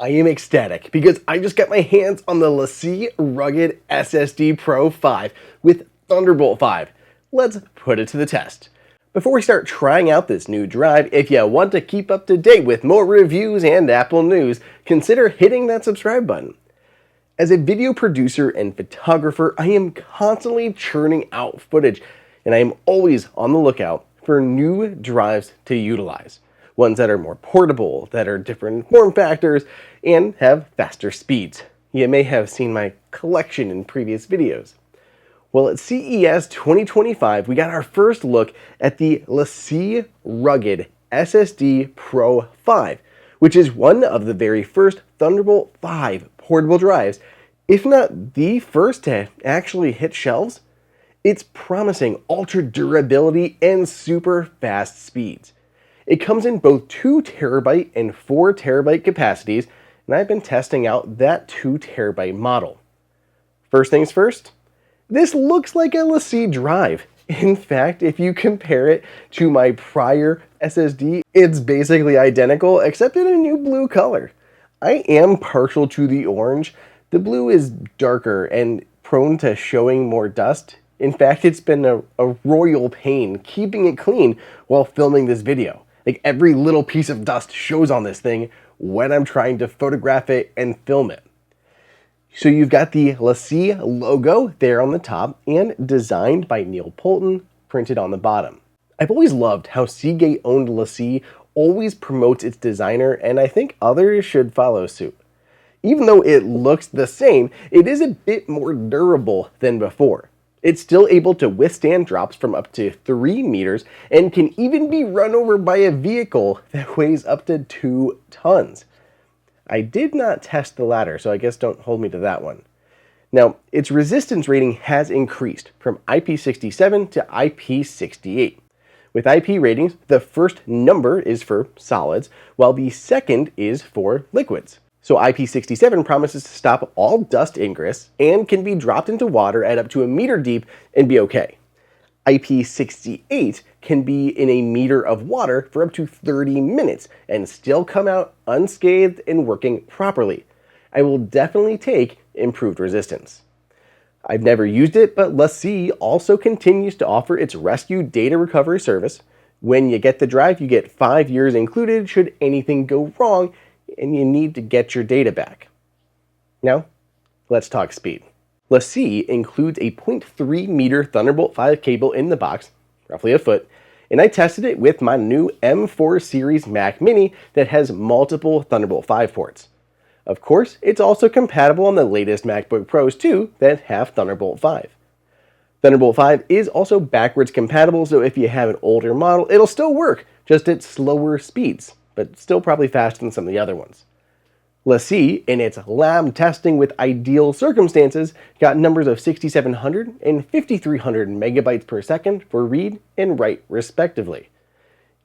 I am ecstatic because I just got my hands on the LaCie Rugged SSD Pro5 with Thunderbolt 5. Let's put it to the test. Before we start trying out this new drive, if you want to keep up to date with more reviews and Apple news, consider hitting that subscribe button. As a video producer and photographer, I am constantly churning out footage, and I am always on the lookout for new drives to utilize. Ones that are more portable, that are different form factors, and have faster speeds. You may have seen my collection in previous videos. Well, at CES 2025, we got our first look at the LaCie Rugged SSD Pro5, which is one of the very first Thunderbolt 5 portable drives, if not the first to actually hit shelves. It's promising ultra durability and super fast speeds. It comes in both 2 terabyte and 4 terabyte capacities, and I've been testing out that 2 terabyte model. First things first, this looks like a LaCie drive. In fact, if you compare it to my prior SSD, it's basically identical except in a new blue color. I am partial to the orange. The blue is darker and prone to showing more dust. In fact, it's been a royal pain keeping it clean while filming this video. Like, every little piece of dust shows on this thing when I'm trying to photograph it and film it. So you've got the LaCie logo there on the top and designed by Neil Poulton, printed on the bottom. I've always loved how Seagate-owned LaCie always promotes its designer, and I think others should follow suit. Even though it looks the same, it is a bit more durable than before. It's still able to withstand drops from up to 3 meters and can even be run over by a vehicle that weighs up to 2 tons. I did not test the latter, so I guess don't hold me to that one. Now, its resistance rating has increased from IP67 to IP68. With IP ratings, the first number is for solids, while the second is for liquids. So IP67 promises to stop all dust ingress and can be dropped into water at up to 1 meter deep and be okay. IP68 can be in 1 meter of water for up to 30 minutes and still come out unscathed and working properly. I will definitely take improved resistance. I've never used it, but LaCie also continues to offer its rescue data recovery service. When you get the drive, you get 5 years included should anything go wrong and you need to get your data back. Now, let's talk speed. LaCie includes a 0.3 meter Thunderbolt 5 cable in the box, roughly a foot, and I tested it with my new M4 series Mac Mini that has multiple Thunderbolt 5 ports. Of course, it's also compatible on the latest MacBook Pros too that have Thunderbolt 5. Thunderbolt 5 is also backwards compatible, so if you have an older model, it'll still work, just at slower speeds, but still probably faster than some of the other ones. LaCie, in its lab testing with ideal circumstances, got numbers of 6,700 and 5,300 megabytes per second for read and write respectively.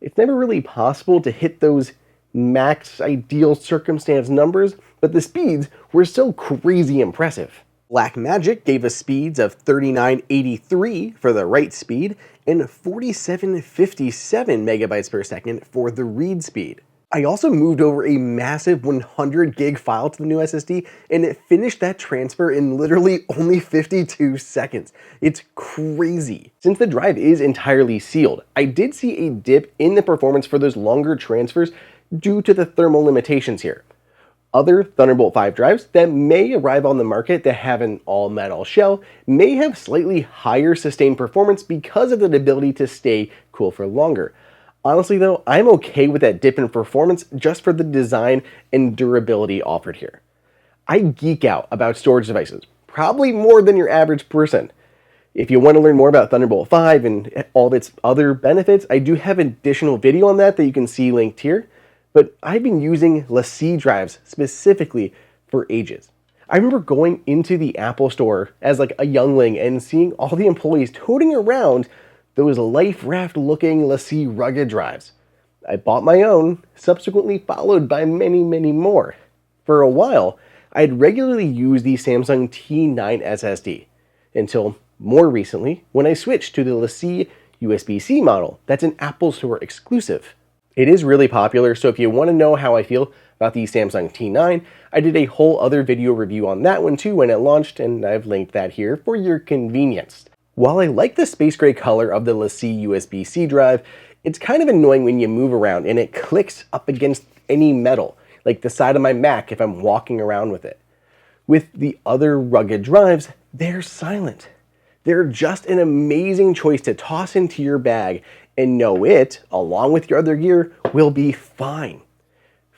It's never really possible to hit those max ideal circumstance numbers, but the speeds were still crazy impressive. Blackmagic gave us speeds of 3983 for the write speed and 4757 megabytes per second for the read speed. I also moved over a massive 100 gig file to the new SSD, and it finished that transfer in literally only 52 seconds. It's crazy. Since the drive is entirely sealed, I did see a dip in the performance for those longer transfers due to the thermal limitations here. Other Thunderbolt 5 drives that may arrive on the market that have an all-metal shell may have slightly higher sustained performance because of the ability to stay cool for longer. Honestly though, I'm okay with that dip in performance just for the design and durability offered here. I geek out about storage devices, probably more than your average person. If you want to learn more about Thunderbolt 5 and all of its other benefits, I do have an additional video on that you can see linked here. But I've been using LaCie drives specifically for ages. I remember going into the Apple store as like a youngling and seeing all the employees toting around those life raft looking LaCie Rugged drives. I bought my own, subsequently followed by many, many more. For a while, I'd regularly used the Samsung T9 SSD, until more recently when I switched to the LaCie USB-C model that's an Apple Store exclusive. It is really popular, so if you want to know how I feel about the Samsung T9. I did a whole other video review on that one too when it launched, and I've linked that here for your convenience. While I like the space gray color of the LaCie USB-C drive, it's kind of annoying when you move around and it clicks up against any metal, like the side of my Mac if I'm walking around with it. With the other rugged drives, they're silent. They're just an amazing choice to toss into your bag and know it, along with your other gear, will be fine.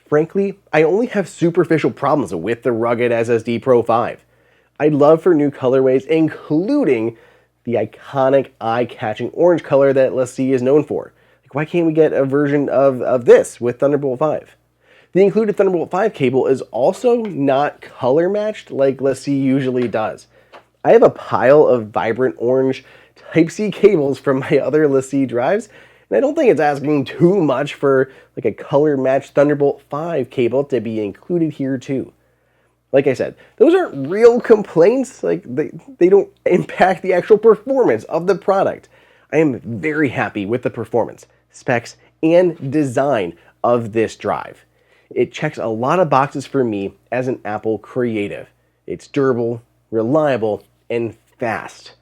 Frankly, I only have superficial problems with the Rugged SSD Pro5. I'd love for new colorways, including the iconic eye-catching orange color that LaCie is known for. Like, why can't we get a version of this with Thunderbolt 5? The included Thunderbolt 5 cable is also not color matched like LaCie usually does. I have a pile of vibrant orange Type-C cables from my other LaCie drives, and I don't think it's asking too much for like a color matched Thunderbolt 5 cable to be included here too. Like I said, those aren't real complaints. Like they don't impact the actual performance of the product. I am very happy with the performance, specs, and design of this drive. It checks a lot of boxes for me as an Apple creative. It's durable, reliable, and fast.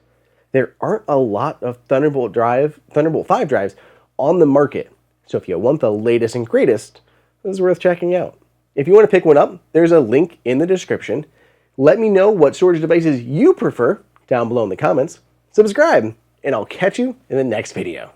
There aren't a lot of Thunderbolt 5 drives on the market, so if you want the latest and greatest, this is worth checking out. If you want to pick one up, there's a link in the description. Let me know what storage devices you prefer down below in the comments. Subscribe, and I'll catch you in the next video.